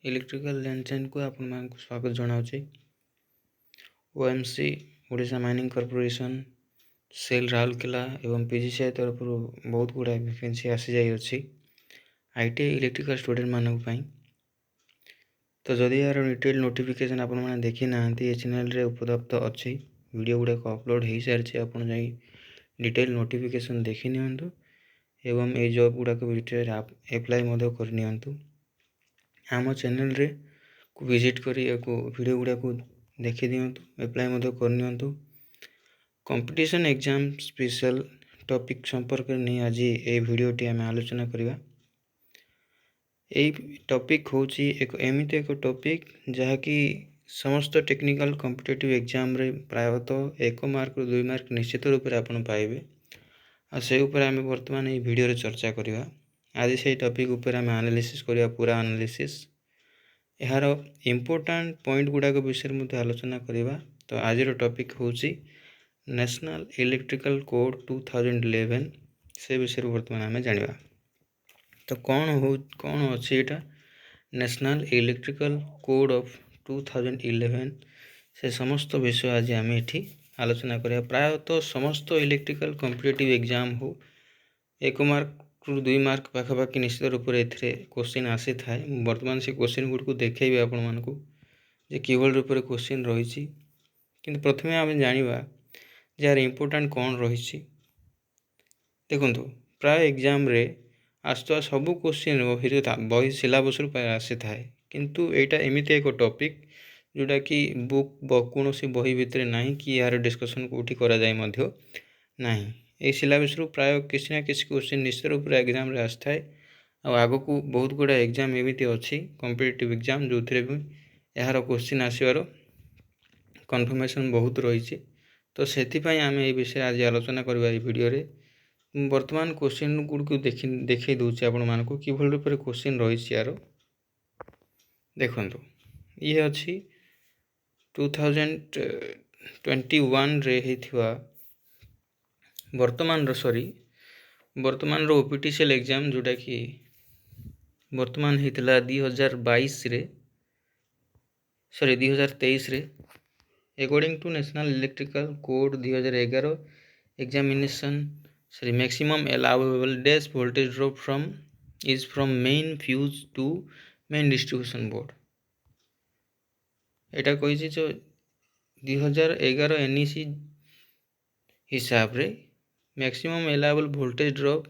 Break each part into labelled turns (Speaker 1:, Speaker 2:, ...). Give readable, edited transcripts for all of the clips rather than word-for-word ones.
Speaker 1: Electrical land chain को आपण मानक स्वागत जनाऊँ। OMC Odisha mining corporation SAIL Rourkela एवं पीजीसीआई तरफ बहुत गुड़ा वैकेंसी आसी जाइए आईटीआई इलेक्ट्रिकल स्टूडेंट मानक पई। तो जदि यार डिटेल नोटिफिकेशन आपण मैंने देखी ना ये चैनल रे उपलब्ध अच्छी वीडियो गुड़ाक अपलोड हो सारी आपड़ जा डिटेल नोटिफिकेशन देखी नियंतु एवं ये जॉब गुड़ाक एप्लाई करनी। आम चैनल रे को विजिट करी वीडियो गुड़ा को देखी दिंतु एप्लाई करनी। कंपटीशन एग्जाम स्पेशल टॉपिक संपर्क नहीं आज ये वीडियोटी आम आलोचना करवा। यही टॉपिक हूँ एक एमती एक टॉपिक जहाँकि समस्त टेक्निकल कॉम्पिटिटिव एग्जाम रे प्रायतः 1 मार्क रु 2 मार्क निश्चित रूप से आपन पाइबे। से ऊपर आम बर्तमान ये वीडियो रे चर्चा करवा। आज से टॉपिक ऊपर आम एनालिसिस करवा पूरा एनालिसिस यार इम्पोर्टेंट पॉइंट गुड़ाक विषय आलोचना करवा। तो आज टॉपिक हूँ नेशनल इलेक्ट्रिकल कोड 2011 से विषय बर्तमान आम जाना। तो कौन अच्छी एटा नेशनल इलेक्ट्रिकल कोड ऑफ 2011 से समस्त विषय आज आम ये आलोचना करवा। प्रायतः समस्त इलेक्ट्रिकल कॉम्पिटिटिव एग्जाम हो 1 मार्क रु 2 मार्क पाखापाखि निश्चित रूप से क्वेश्चन आसी थाए। बर्तमान से क्वेश्चन गुड़ को देखेबी आपण मानकु जे किभल रूप से क्वेश्चन रही। किंतु प्रथमे आम जानिबा जार इम्पोर्टेंट कौन रही। देखु प्राय एग्जाम रे आसुआ सबू क्वेश्चन बही सिलेबस आसी थाए किंतु एटा एमिति एक टॉपिक जोटा कि बुक कौन बही भितर ना कि यार डिस्कसन कौटी करा जाए मध्य नहीं। ये सिलेबस प्राय किसी ना किसी क्वेश्चन निश्चित रूप से एग्जाम रे आसी थाए। आग को बहुत गुड़ा एग्जाम एमिति अच्छी कॉम्पिटिटिव एग्जाम जो थे भी यार क्वेश्चन आसबार कन्फर्मेशन बहुत रही। तो से आम ये विषय आज आलोचना करवा वीडियो रे। वर्तमान क्वेश्चन गुड़ को देखे दूचे आपण मानक कि रूप से क्वेश्चन रही यार देखु ये अच्छी 2021 रे होइथिवा वर्तमान ओपीटीसीएल एग्जाम जोटा कि वर्तमान होता 2022 रे 2023 रे according to national electrical code 2011 examination maximum allowable dash voltage drop is from main fuse to main distribution board. एटा कही जो 2011 एनईसी हिसाब रे maximum allowable voltage drop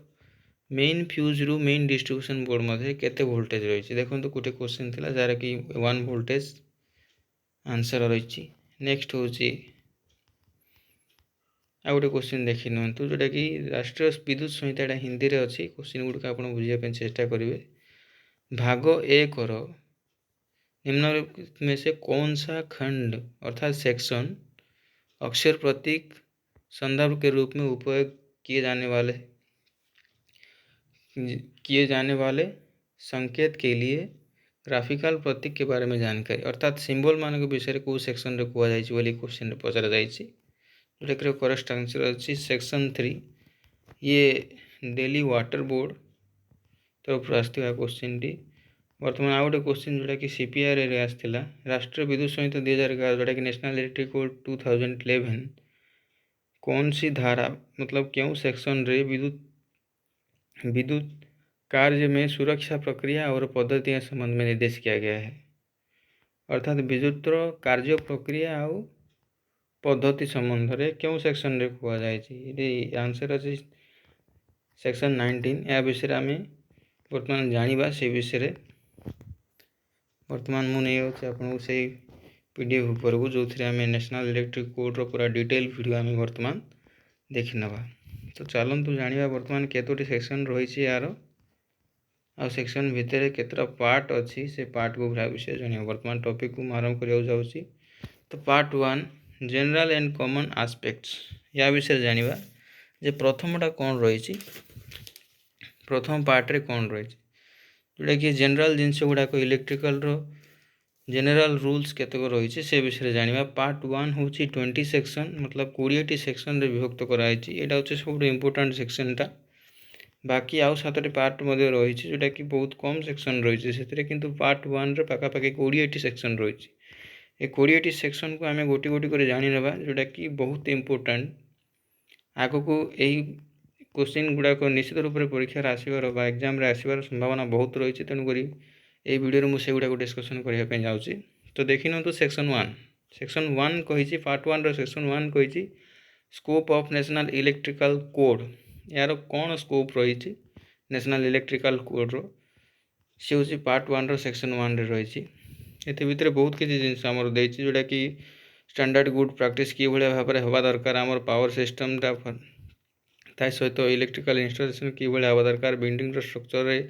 Speaker 1: main fuse रु मेन डिस्ट्रीब्यूशन बोर्ड मध्य केते वोल्टेज रही। देखो गोटे क्वेश्चन थिला जार कि 1 वोल्टेज आंसर रही। नेक्स्ट हूँ आ गोटे क्वेश्चन देखी नियंतु जोटा कि राष्ट्रीय विद्युत संहिता हिंदी रे अच्छी क्वेश्चन गुड़िक आप बुझापी चेष्टा करेंगे। भाग 1 निम्न में से कौन सा खंड अर्थात सेक्शन अक्षर प्रतीक संदर्भ के रूप में उपयोग किए जाने वाले संकेत के लिए ग्राफिकल प्रतीक के बारे में जानकारी अर्थात सिंबल मान विषय को सेक्शन रे कह जाए क्वेश्चन पचरा जाए जोटा कि करेक्ट आंसर अच्छी सेक्शन 3। ये दिल्ली वाटर बोर्ड तरफ आसवा क्वेश्चन टी। वर्तमान आउ गोटे क्वेश्चन जोटा कि सीपीआर रे आसला राष्ट्रीय विद्युत संहिता 2011 जोटा कि नेशनल इलेक्ट्रिक कोड 2011 कौन सी धारा मतलब क्यों सेक्शन रे विद्युत कार्य में सुरक्षा प्रक्रिया और पद्धति के संबंध में निर्देश किया गया है। अर्थात विद्युत कार्य प्रक्रिया और पद्धति संबंध में क्यों सेक्शन रे कह जाए आंसर अच्छी सेक्शन 19। या विषय आम बर्तमान जाना से विषय बर्तमान मुझे आपको से पीडीएफ ऊपर को जो आम नेशनल इलेक्ट्रिक कोड रो पूरा डिटेल वीडियो आम बर्तमान देखी नवा। तो चलतु जाना बर्तमान केतोटी सेक्शन रही यार आ सेक्शन भितर केतटा पार्ट अच्छी से पार्ट को विषय जाना। बर्तमान टॉपिक को आरंभ करने जाऊँगी। तो part 1 general and common aspects या विषय जाना जे प्रथमटा कौन रही प्रथम पार्ट रे कौन रही जोटा कि जनरल जिनस गुड़ाक इलेक्ट्रिकल जनरल रूल्स केतक रही से विषय जाना। पार्ट 1 हूँ 20 सेक्शन मतलब 20टी सेक्शन रे विभक्त कराई। यहाँ हूँ सब इम्पोर्टेंट सेक्शनटा बाकी आउ 7टी पार्ट मध्य रही जोटा कि बहुत कम सेक्शन रही से किंतु पार्ट 1 रे पाखापाखि 20टी सेक्शन रही ए 20टी सेक्शन को आम गोटी गोटी कर जानी नेबा जोटा कि बहुत इम्पोर्टेंट आग को यही क्वेश्चन गुड़ाक निश्चित रूप से परीक्षार आसबार बा एग्जाम आसबार संभावना बहुत रही तेणुक ये वीडियो मुझे गुड़ाक डिस्कसन करने जाऊँगी तो देखी नु सेक्शन 1 कही पार्ट 1 रो सेक्शन 1 कही scope of national electrical code यार कौन स्कोप रही नेशनल इलेक्ट्रिकल कोड रो सी हूँ पार्ट 1 रो सेक्शन 1 रे रही ये भितर बहुत किसी जिनस आमर दे जोटा कि स्टैंडर्ड गुड प्रैक्टिस कि भाव में हवा दरकार आमर पावर सिस्टम ता सहित इलेक्ट्रिकल इंस्टॉलेशन कि हवा दरकार बिल्डिंग स्ट्रक्चर रे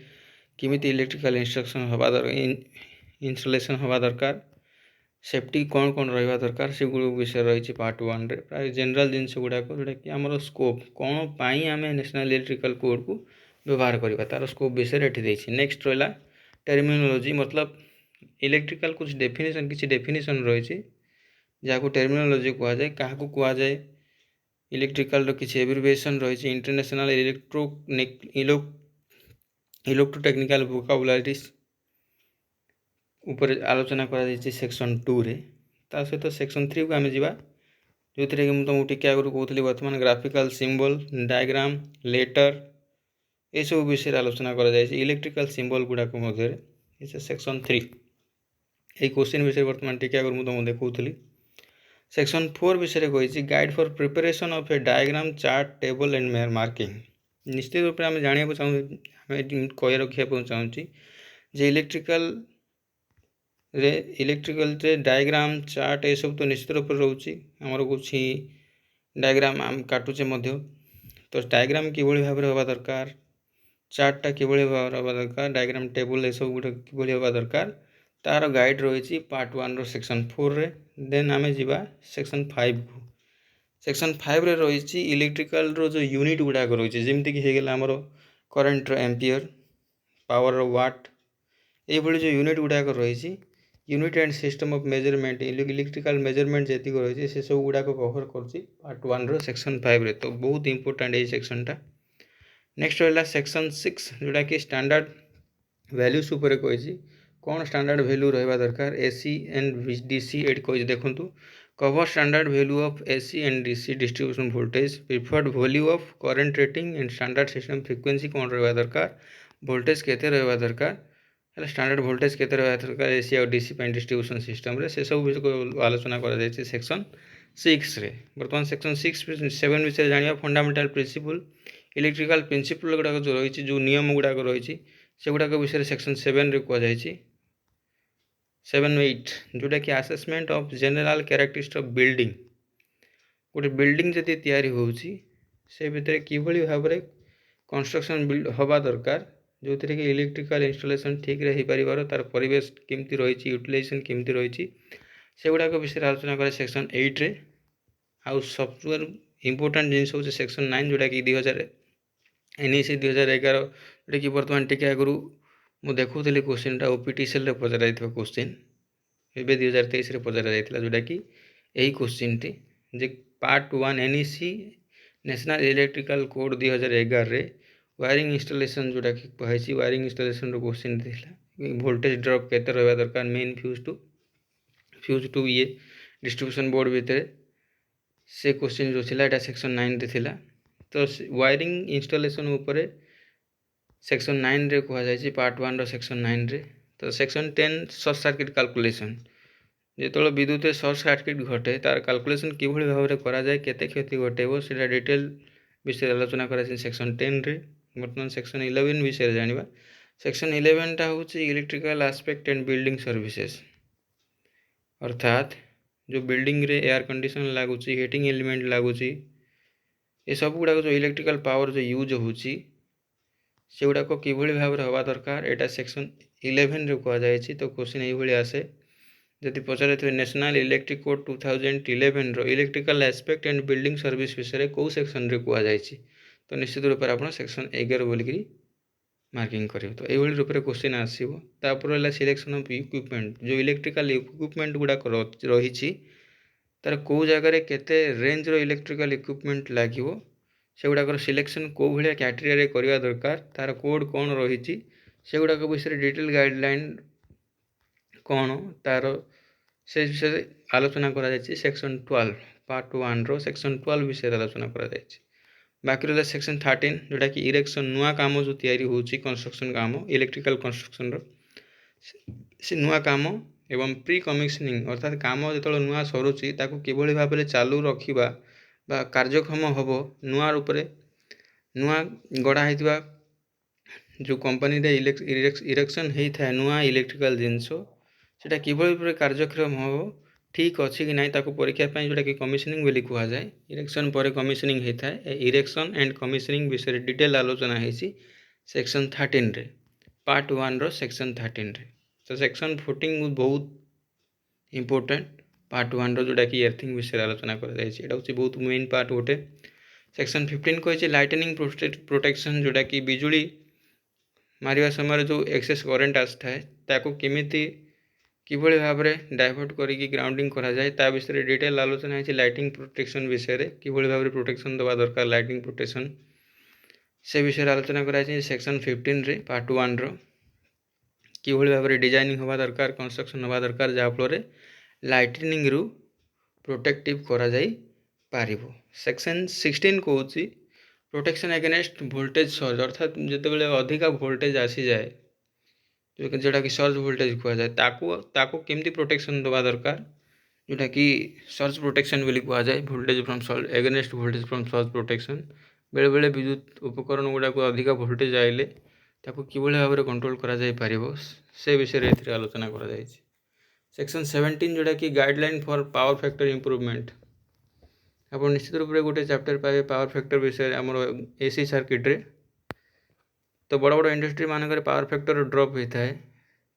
Speaker 1: किमिति इलेक्ट्रिकल इंस्ट्रक्शन हवा इंस्टॉलेशन हवा दरकार सेफ्टी कौन कौन रहा दरकार से विषय रही पार्ट 1 रे प्राय जनरल जिनस गुड़ाक जोटा कि आमर स्कोप कौन पाई आम नेशनल इलेक्ट्रिकल कोड को व्यवहार करवा तार स्कोप विषय ये नेक्स्ट रहा टर्मिनोलॉजी मतलब इलेक्ट्रिकल कुछ डेफिनेशन किसी डेफिनेशन रही जहाँ टर्मिनोलॉजी कह जाए क्या कह जाए इलेक्ट्रिकल किसी एब्रिविएशन रही इंटरनेशनल इलेक्ट्रोटेक्निकल वोकाबुलारीज ऊपर आलोचना कर सेक्शन 2 रे ता सहित सेक्शन 3 को आम जा जो थी कि तुमको टी आगुरी कहती बर्तमान ग्राफिकल सिंबल डायग्राम लेटर ये सब विषय आलोचना कर इलेक्ट्रिकल सिंबल गुड़ाक मध्य सेक्शन 3 ये क्वेश्चन विषय बर्तमान टी आगुरी मुझे तुमको देखी सेक्शन 4 विषय कही guide for preparation of A diagram chart table and marking निश्चित रूप से आम जाना चाहूँ कह रखा चाहूँगी जे इलेक्ट्रिकल डायग्राम चार्ट ये सब तो निश्चित रूप से रोचे आमर कुछ डायग्राम आम काटुचे तो डायग्राम कि भाव में हवा दरकार चार्टा कि भाव में हवा दरकार डायग्राम टेबल ये सब गुट कि हवा दरकार तार गाइड रही पार्ट 1 रो सेक्शन 4 रे देन आम जा सेक्शन 5 को सेक्शन 5 रे रही इलेक्ट्रिकल रो जो यूनिट गुड़ाक रही जमीक होगला करेन्ट एम्पियर पावर वाट ये जो यूनिट गुड़ाक रही unit and system of measurement electrical measurement जी रही से सब गुड़ाक कवर कर पार्ट 1 रो सेक्शन 5 रे तो बहुत इंपोर्टेंट ये सेक्शनटा नेक्स्ट रहा सेक्शन 6 जोटा कि स्टैंडर्ड वैल्यूज उपर कही कौन स्टैंडर्ड वैल्यू रहा दरकार एसी एंड डीसी एट कही देखूँ cover standard value of AC and DC distribution voltage preferred value of current rating and standard system frequency कौन रहा दरकार वोल्टेज केते रहा दरकार स्टैंडर्ड वोल्टेज केते रहा दरकार एसी और डीसी डिस्ट्रीब्यूशन सिस्टम रे से सब विषय आलोचना कर सेक्शन 6 रे बर्तमान सेक्शन 7 विषय जाना फंडामेंटल प्रिंसिपल इलेक्ट्रिकल प्रिंसिपल गुड़ाक जो रही जो नियम गुड़ाक रही से गुड़ाक विषय सेक्शन 7 रे कहुई 7-8 जोटा कि assessment of general characteristics of building गोटे बिल्डिंग जदि तैयारी होउची से भितर किभली भाव में कंस्ट्रक्शन बिल्ड हवा दरकार जो थी कि इलेक्ट्रिकल इंस्टॉलेशन ठीक रही पारिबार तार परिवेश केमती रही यूटिलाइजेशन केमती रही से गुड़ाक विषय आलोचना करे सेक्शन 8 रे आउ सफ्टवेयर इंपोर्टेंट जिनस हूँ सेक्शन 9 जोटा कि 2000 NEC 2011 जोटा कि बर्तमान टी आगु मुझे देखुली क्वेश्चनटा ओपीटीसीएल पचर क्वेश्चन एवं 2023 पचर जाता जोटा कि यही क्वेश्चन टी जे part 1 NEC national electrical code 2011 रे वायरिंग इंस्टॉलेशन जोटा कि कही वायरिंग इंस्टॉलेशन क्वेश्चन थी वोल्टेज ड्रॉप केते रहा दरकार मेन फ्यूज टू ये डिस्ट्रीब्यूशन बोर्ड भितर से क्वेश्चन जो थिला सेक्शन 9 रे थिला तो वायरिंग इंस्टॉलेशन उपरे सेक्शन 9 रे कहुई पार्ट 1 रो सेक्शन 9 रे तो सेक्शन 10 सर्ट सर्किट कैलकुलेशन जो विद्युत सर्ट सर्किट घटे तार कैलकुलेशन किभली भाव में कराए केते क्षति घटेब से डिटेल विषय आलोचना कर सेक्शन 10 रे बर्तमान सेक्शन 11 विषय जाना सेक्शन 11 टा हूँ electrical aspect and building services अर्थात जो बिल्डिंग रे एयर कंडीशन लगुच हीटिंग एलिमेंट लगुच ये सब गुड़ाक जो इलेक्ट्रिकल पावर जो यूज होची से गुड़ाक किभली भाव में हवा दरकार यहाँ सेक्शन 11 रे कहुई तो क्वेश्चन ये आसे जदि पचारे नेशनल इलेक्ट्रिक कोड 2011 रो electrical aspect and building service विषय कौ सेक्शन रे कहुई तो निश्चित रूप से आप सेक्शन 11 बोलिकी मार्किंग करेंगे तो यही रूप से क्वेश्चन आसो तापर सिलेक्शन ऑफ इक्विपमेंट जो इलेक्ट्रिकल इक्विपमेंट गुड़ाक रही तार कौ जगार केते रेंज रो इलेक्ट्रिकल इक्विपमेंट लगे सेगुड़ाकर सिलेक्शन को भाया कैटेगरी करवा दरकार तार कोड कौन रही सेगुड़ाक विषय डिटेल गाइडलाइन कौन तार से विषय आलोचना करा सेक्शन 12 पार्ट 1 रो सेक्शन 12 विषय आलोचना करा बाकी रहा सेक्शन 13 जोटा कि इरेक्शन नुआ काम जो तैयारी होची कंस्ट्रक्शन काम इलेक्ट्रिकल कंस्ट्रक्शन से नुआ काम एवं प्री कमिशनिंग अर्थात काम जो नुआ सरुची ताकू किभली भाव में चालू रखा बा कार्यक्षम हम नुआ रूप नुआ गढ़ा होता जो कंपनी इरेक्शन होता है नुआ इलेक्ट्रिकल जिनस से किभली कार्यक्षम हम ठीक अच्छी कि ना परीक्षा जोटा कि कमिशनिंग बोली कह जाए इरेक्शन पर कमिशनिंग होता है इरेक्शन एंड कमिशनिंग विषय डिटेल आलोचना होती सेक्शन 13 रे पार्ट 1 रो सेक्शन 13 रे तो सेक्शन 14 बहुत इम्पोर्टेंट पार्ट 1 रो जोटा कि एर्थिंग विषय आलोचना करा बहुत मेन पार्ट गोटे सेक्शन 15 कही लाइटनिंग प्रोटेक्शन जोटा कि बिजुली मारिया समय जो एक्सेस करेन्ट आसता है ताको केमिति किभली भाव में डाइवर्ट करिकी ग्राउंडिंग करा जाए ता विषय डिटेल आलोचना है लाइटिंग प्रोटेक्शन विषय किभली भाव में प्रोटेक्शन देवा दरकार लाइटिंग प्रोटेक्शन से विषय आलोचना कराई सेक्शन 15 रे पार्ट 1 रो किभली भाव में डिजाइनिंग होगा दरकार कंस्ट्रक्शन होगा दरकार जहाँफल लाइटनिंग रु प्रोटेक्टिव करा जाई पारिबो सेक्शन 16 कहूँ प्रोटेक्शन अगेंस्ट वोल्टेज सर्ज अर्थात जितेबाला अधिका वोल्टेज आसी जाए जोटा कि सर्ज वोल्टेज कह जाए ताकू केमती प्रोटेक्शन देवा दरकार जोटा कि सर्ज प्रोटेक्शन बोली कह जाए voltage from surge against voltage from surge protection बेले बेले विद्युत उपकरण गुड़ाक अधिका वोल्टेज आइले ताकू किभली भाव में कंट्रोल करा जाई पारिबो से विषय ए आलोचना करा जाए सेक्शन 17 जोटा कि guideline for power factor improvement आप निश्चित रूप से गोटे चैप्टर पाए पावर फैक्टर विषय आम एसी सर्किट रे तो बड़ बड़ इंडस्ट्री मानक पावर फैक्टर ड्रप होता है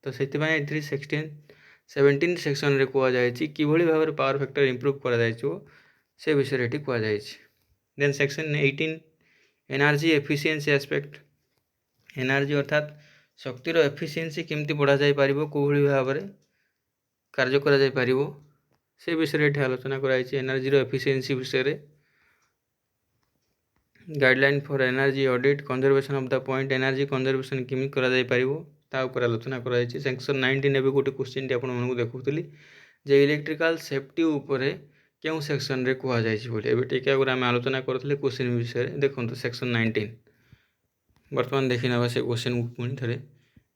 Speaker 1: तो से 17 सेक्शन रे कह जाए किभली भाव में पावर फैक्टर इम्प्रूव करा से विषय ये कह जाए then section 18 energy efficiency aspect energy अर्थात शक्तिर एफिशिएंसी केमती बढ़ा जाई पारिबो कोभली भाव में कार्य करा जाई पारिबो से विषय ये आलोचना कराई एनर्जी एफिशिएंसी विषय guideline for energy audit conservation of the point energy conservation केमी करा जाई पारिबो ता ऊपर आलोचना कराई सेक्शन 19 एबे गोटे क्वेश्चन टी आपन मनकु देखुतली जे इलेक्ट्रिकल सेफ्टी ऊपर क्यों सेक्शन रे कह जाई बोली एबे टिके आगुर आम आलोचना करथिले क्वेश्चन विषय देखंतु सेक्शन 19 वर्तमान देखि नबा से क्वेश्चन पुणी थरे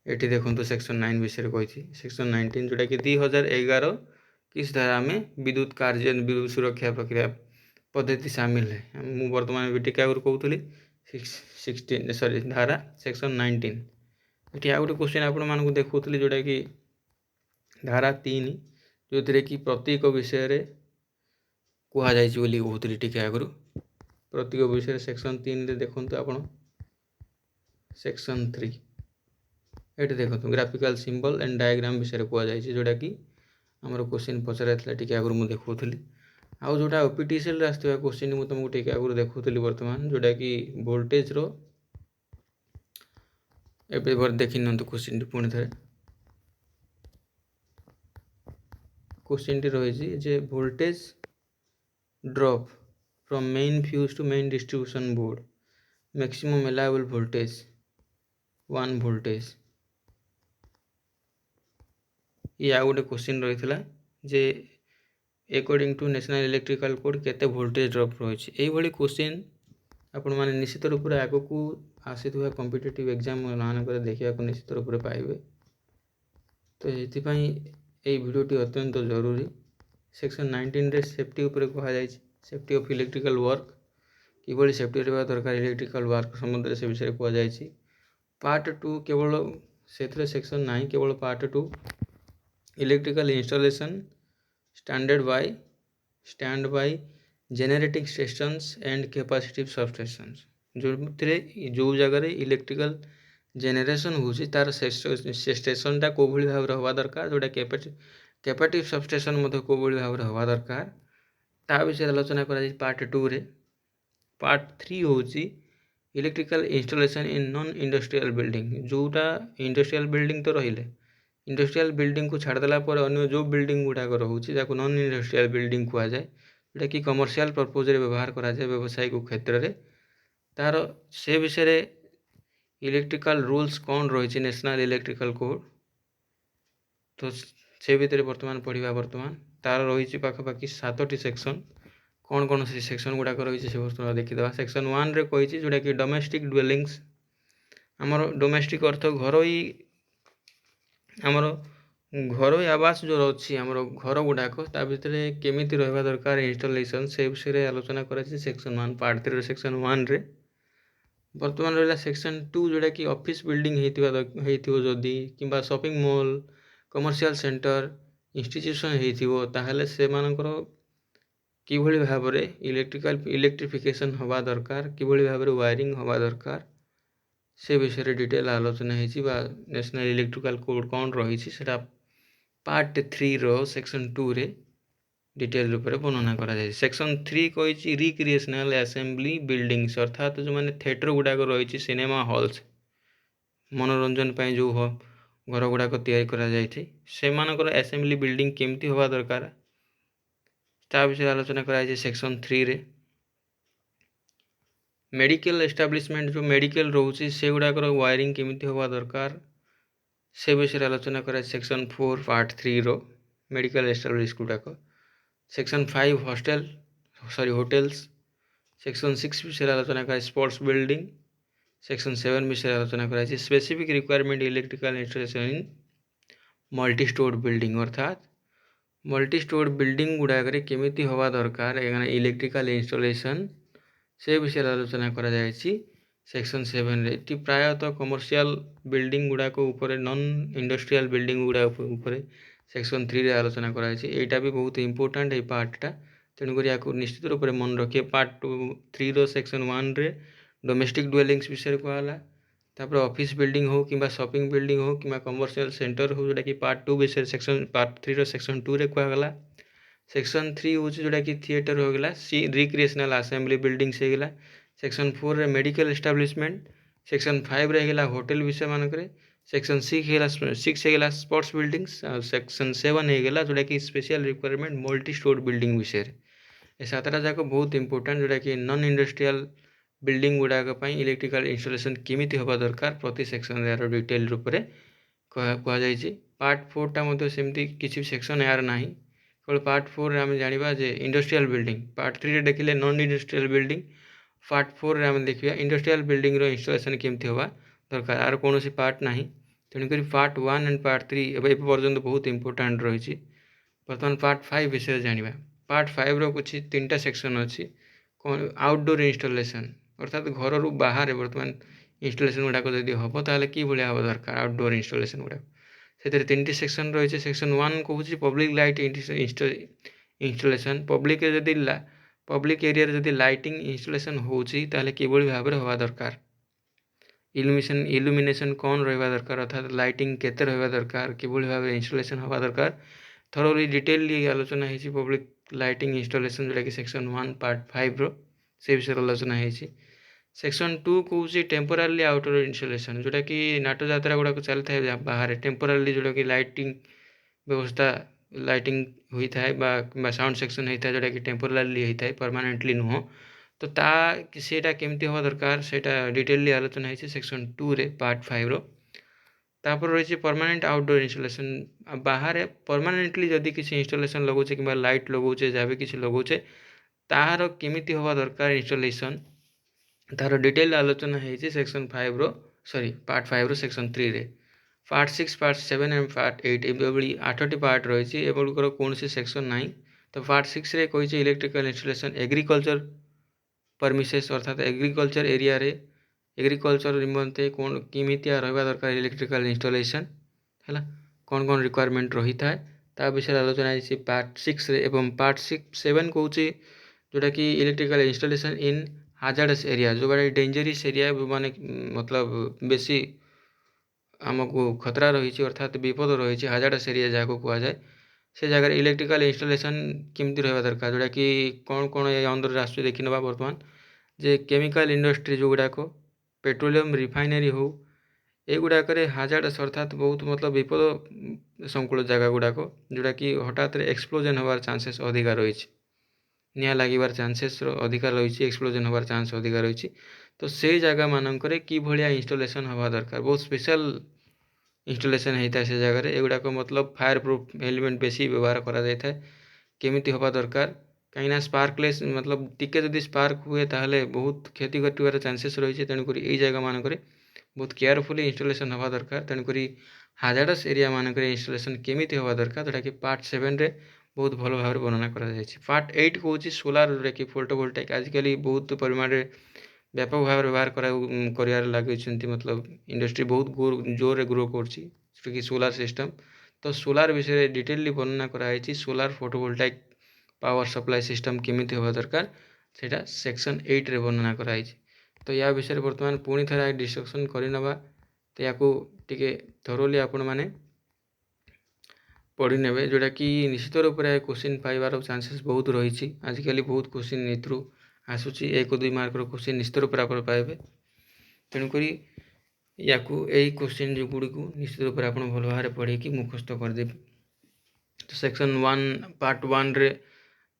Speaker 1: एटी देखंतु सेक्शन 9 विषय कही सेक्शन 19 जोटा कि 2011 किस धारा में विद्युत कार्य विद्युत सुरक्षा प्रक्रिया पद्धति सामिल है मु वर्तमान भी टिका कहूली 16 सॉरी धारा सेक्शन 19 ये आ गए क्वेश्चन आपण मानक देखुली जोटा कि धारा 3 जो थी कि प्रतीक विषय रे कह जाए कहूली टिके आगु प्रतीक विषय सेक्शन 3 रे देखु आप सेक्शन 3 ये देखो ग्राफिकल सिंबल एंड डायग्राम विषय कह जाए जोटा कि आमर क्वेश्चन पचरा टिके आगु मुझे देखुली आउ जोटा ओपीटीसीएल आसुवा क्वेश्चन मुझे तुमको टिके आगु देखुली वर्तमान जोटा कि वोल्टेज रो एबे देखि नंतु क्वेश्चन पुणी थे क्वेश्चन टी रही जे voltage drop from main fuse to main distribution board maximum allowable voltage 1 voltage ये आ गोटे क्वेश्चन रही जे according to national electrical code केते वोल्टेज ड्रॉप रही है क्वेश्चन आपण मैंने निश्चित रूप से आग को आसीथिबा कॉम्पिटिटिव एग्जाम मानक देखा निश्चित रूप से पाइबे तो ये वीडियोटी अत्यंत जरूरी सेक्शन 19 रे सेफ्टी उपरे कहा जाए सेफ्टी ऑफ इलेक्ट्रिकल वर्क किभली सेफ्टी रहा दरकार इलेक्ट्रिकल वर्क संबंध से विषय कह जाए पार्ट 2 केवल से सेक्शन ना केवल part 2 electrical installation stand by generating stations and capacitive substations जो जगह इलेक्ट्रिकल जेनेरेशन होची तार स्टेशनटा कोभली भाव हवा दरकार जोटा कैपेसिटिव सबस्टेशन कोभली भाव हवा दरकार ता विषय आलोचना करा पार्ट 2 रे पार्ट 3 होची electrical installation in non industrial building जोटा इंडस्ट्रियल बिल्डिंग तो रहिले इंडस्ट्रियल बिल्डिंग को छाड़देला अन्य जो बिल्डिंग गुड़ाक रोचे नॉन इंडस्ट्रियल बिल्डिंग कह जाए जोटा कि कमर्शियल पर्पज रे व्यवहार करा जाए व्यावसायिक क्षेत्र में तार से विषय इलेक्ट्रिकल रूल्स कौन रही नेशनल इलेक्ट्रिकल कोड तो से भितर बर्तमान पढ़ा बर्तमान तार रही पाखापाखि 7टी सेक्शन कौन कौन से सेक्शन गुड़ाक रही से बर्तमान देखीद सेक्शन 1 रे कही जोटा कि डोमेस्टिक ड्वेलिंग्स आमर डोमेस्टिक अर्थ घर आमर घर आवास जो अच्छी आमर घर गुड़ाक ता भितर केमिति रहा दरकार इनस्टलेशन से विषय आलोचना कर सेक्शन 1 पार्ट 3 सेक्शन 1 रे बर्तमान रहा सेक्शन 2 जोटा कि ऑफिस बिल्डिंग होती जदि कि shopping mall commercial centre institution होता से मानकर किभली भाव में इलेक्ट्रिफिकेशन हवा दरकार किभली भाव में वायरिंग हवा दरकार से विषय डिटेल आलोचना होती नेशनल इलेक्ट्रिकल कोड कौन रही है पार्ट 3 रो सेक्शन 2 रे डिटेल रूप में वर्णना करा सेक्शन 3 कही रिक्रिएशनल असेंबली बिल्डिंग्स अर्थात जो मैंने थिएटर गुड़ाक रही सिनेमा हॉल्स मनोरंजन पर जो घर गुड़ाक या असेंबली बिल्डिंग केमती हवा दरकार ता विषय आलोचना कराई सेक्शन 3 रे मेडिकल एस्टाब्लिशमेंट जो मेडिकल रोचे से गुड़ाकर वायरिंग केमिति हवा दरकार से विषय आलोचना कराई सेक्शन 4 पार्ट 3 रो मेडिकल एस्टाब्लिश गुड़ाक सेक्शन 5 होटेल्स सेक्शन 6 विषय आलोचना कराई स्पोर्ट्स बिल्डिंग सेक्शन 7 विषय आलोचना कराई स्पेसिफिक रिक्वायरमेंट इलेक्ट्रिकल इंस्टॉलेशन इन मल्टी स्टोर बिल्डिंग अर्थात मल्टी स्टोर बिल्डिंग गुड़ाक केमिति हवा दरकार इलेक्ट्रिकल इंस्टॉलेशन से विषय आलोचना करा सेक्शन 7 रे प्रायतः कमर्शियल बिल्डिंग गुड़ाक नॉन इंडस्ट्रियल बिल्डिंग गुड़ाक सेक्शन 3 रे आलोचना करा यहाँ भी बहुत इंपोर्टेंट है पार्टा तेणुक या निश्चित रूप से मन रखिए पार्ट 3 रो सेक्शन 1 रे डोमेस्टिक ड्वेलिंग्स विषय कहला तापर ऑफिस बिल्डिंग हो कि शॉपिंग बिल्डिंग हो कि कमर्शियल सेंटर हो जोटा कि पार्ट 2 विषय सेक्शन पार्ट 3 रो सेक्शन 2 रे कहला सेक्शन 3 हूँ जोटा कि थिएटर हो गला रिक्रिएशनल असेंबली बिल्डिंग्स हो गला सेक्शन 4 रे मेडिकल एस्टाब्लिशमेंट सेक्शन 5 रे गला होटेल विषय मानक सेक्शन 6 है स्पोर्ट्स बिल्डिंग्स सेक्शन 7 हो गला जोटा कि special requirement multi storey building विषय ये 7टा जाक बहुत इंपोर्टेंट जोटा कि नॉन इंडस्ट्रियल बिल्डिंग गुड़ाक इलेक्ट्रिकल इंस्टॉलेशन केमिति हवा दरकार प्रति सेक्शन यार डिटेल रूप से कहुई पार्ट 4 टा सेमती किसी सेक्शन यार ना केवल पार्ट 4 रे आम जाना जे इंडस्ट्रियल बिल्डिंग पार्ट 3 रे देखिले नॉन इंडस्ट्रियल बिल्डिंग पार्ट 4 रे आम देखिए इंडस्ट्रियल बिल्डिंग रो इंस्टॉलेशन केमती हवा दरकार आर कौन पार्ट ना तेणुक पार्ट 1 एंड पार्ट 3 एवं पर्यटन बहुत इंपोर्टेंट रही बर्तमान पार्ट 5 विषय जाना पार्ट 5 रो कुछ 3टा सेक्शन अच्छी कौन आउटडोर इंस्टॉलेशन अर्थात घर रू बाहर बर्तमान इंस्टॉलेशन गुड़ाक जब हम ताल कि हम दरकार आउटडोर इंस्टॉलेशन गुड़ाक से 3टी सेक्शन रही सेक्शन 1 कहूँ public light installation public area जदि लाइटिंग इंस्टॉलेशन होची ताले किभली भाव में हवा दरकार इल्यूमिनेशन कौन रहा दरकार अर्थात लाइटिंग केते रहा दरकार किभली भाव में इंस्टॉलेशन हवा दरकार थोरोली डिटेलली आलोचना होती पब्लिक लाइटिंग इंस्टॉलेशन जोटा कि सेक्शन 1 पार्ट 5 रो से विषय आलोचना होती सेक्शन 2 कौन टेम्पोरारी आउटडोर इंस्टॉलेशन जोटा कि नाट जात्रा गुड़ाक चली था बाहर टेम्पोरारी जोटा कि लाइटिंग व्यवस्था लाइटिंग होता है साउंड सेक्शन होता है जोटा कि टेम्पोरारी होता है परमानेंटली नुह तो सेटा केमती हवा दरकार से डिटेलली आलोचना होती सेक्शन 2 रे पार्ट 5 रो तापर रही परमानेंट आउटडोर इंस्टॉलेशन बाहर परमानेंटली जदि किसी इंस्टॉलेशन लगाऊे कि लाइट लगाऊे जहाँ भी किसी लगाऊे तार केमिति हवा दरकार इंस्टॉलेशन तार डिटेल आलोचना होती सेक्शन 5 रो सॉरी पार्ट 5 रो सेक्शन 3 रे पार्ट 6 पार्ट 7 एंड पार्ट 8 ये 8टी पार्ट रही एगुड़िकर कौन सेक्शन ना तो पार्ट 6 रे कही इलेक्ट्रिकल इंस्टॉलेशन एग्रीकल्चर परमिसेस अर्थात एग्रीकल्चर एरिया रे एग्रीकल्चर निमंते कौन किमितिया रहा दरकार इलेक्ट्रिकल इंस्टॉलेशन है कौन कौन रिक्वायरमेंट रही था ता विषय आलोचना है पार्ट 6 रे एवं पार्ट 7 कौन जोटा कि इलेक्ट्रिकल इंस्टॉलेशन इन हाजार्डस एरिया जो बड़ा डेंजरस एरिया माने मतलब बेसी आमको खतरा रही अर्थात विपद रही हाजार्डस एरिया जहाँ को कहुए से जगह इलेक्ट्रिकल इंस्टॉलेशन केमती रहा दरकार जोटा कि कौन कौन अंदर आस देखी ना बर्तमान जे केमिकल इंडस्ट्री जो गुड़ाक पेट्रोलियम रिफाइनरी हो एगुड़ाक हाजार्डस अर्थात बहुत मतलब विपद संकुल जगह गुड़ाक जोटा कि हठात एक्सप्लोजन होवार चांसेस अधिका रही निआ लगिबार चांसेस अधिका रही एक्सप्लोजन होवार चांस अधिका रही तो से जगह मानकर कि भाया इंस्टॉलेशन हवा दरकार बहुत स्पेशल इंस्टॉलेशन होता है से जगह एगुड़ाक मतलब फायर प्रूफ एलिमेंट बेसी व्यवहार करा जाए केमिति हवा दरकार कहीं स्पार्कलेस मतलब टिके जदि स्पार्क हुए ताहले बहुत क्षति घटार चांसेस रही है तेणुक यही जगह मानक बहुत केयरफुली इंस्टॉलेशन हवा दरकार तेणुक हाजार्डस एरिया मानक इंस्टॉलेशन केमिति हवा दरकार जोटा कि पार्ट 7 रे बहुत भल भाव वर्णना करा पार्ट 8 कौन सोलार जोटा कि फोटोवोल्टाइक आजिकल बहुत परिमाण व्यापक भाव व्यवहार कर लगे मतलब इंडस्ट्री बहुत जोर ग्रो कर सोलार सिस्टम तो सोलार विषय डिटेलली वर्णना कराई solar photovoltaic power supply system केमिति होगा दरकार सेटा सेक्शन 8 रे वर्णना कराई तो या विषय बर्तमान पुणी थे डिस्कसन करनवा तो या टे थरोली आपण मैंने पढ़ी ने जोटा कि निश्चित रूप से क्वेश्चन पाइबार चांसेस बहुत रही आजिकल बहुत क्वेश्चन इथ्रु आसूची 1-2 मार्कर क्वेश्चन निश्चित रूप से आप पाइबे तेणुक या क्वेश्चन जो गुड़ी को निश्चित रूप से आप भल भाव पढ़ी मुखस्त करदेवी तो सेक्शन 1 पार्ट 1 रे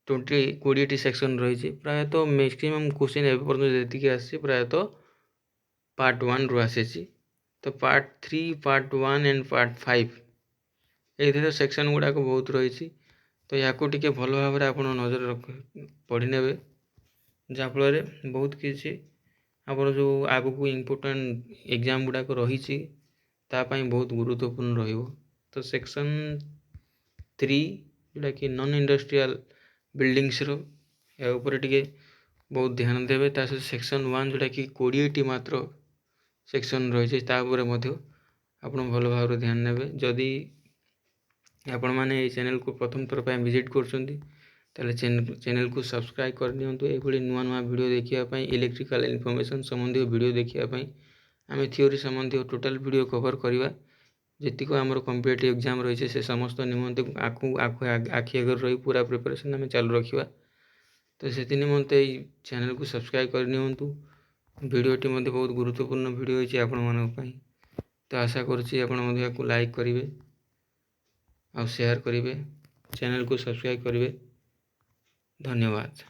Speaker 1: 20 सेक्शन रही प्रायतः मैक्सिमम क्वेश्चन एपर्तन जी आसी प्रायतः पार्ट 1 रु आसी तो पार्ट 3 पार्ट 1 एंड पार्ट 5 ये सेक्शन गुड़ाक बहुत रही तो या भल भाव आप नजर रख पढ़ी ने जहाँफल बहुत किसी आप जो आग को इम्पोर्टाट एग्जाम गुड़ाक रही बहुत गुरुत्वपूर्ण रो सेक्शन 3 जोटा कि नॉन इंडस्ट्रियल बिल्डिंग्स टे बहुत ध्यान देवे सहित सेक्शन 1 जोटा कि 20 मात्र सेक्शन रही आप भल भाव ध्यान नेबे जदि आपण मैंने चैनल को प्रथम थर पर विजिट कर चैनल को सब्सक्राइब कर दिंतु ये नुआ नुआ वीडियो देखापी इलेक्ट्रिकल इनफॉरमेशन संबंधी वीडियो देखापी आम थ्योरी संबंधी टोटल वीडियो कवर करवा जीक आम कॉम्पिटिटिव एग्जाम रही है से समस्त निमंते आखि आगे रही पूरा प्रिपरेशन आम चालू रखा तो से निमंते चैनल को सब्सक्राइब करनियंतु वीडियोटी बहुत गुरुत्वपूर्ण वीडियो होती आपण तो आशा करुँच लाइक करेंगे और शेयर करेंगे चैनल को सब्सक्राइब करेंगे धन्यवाद।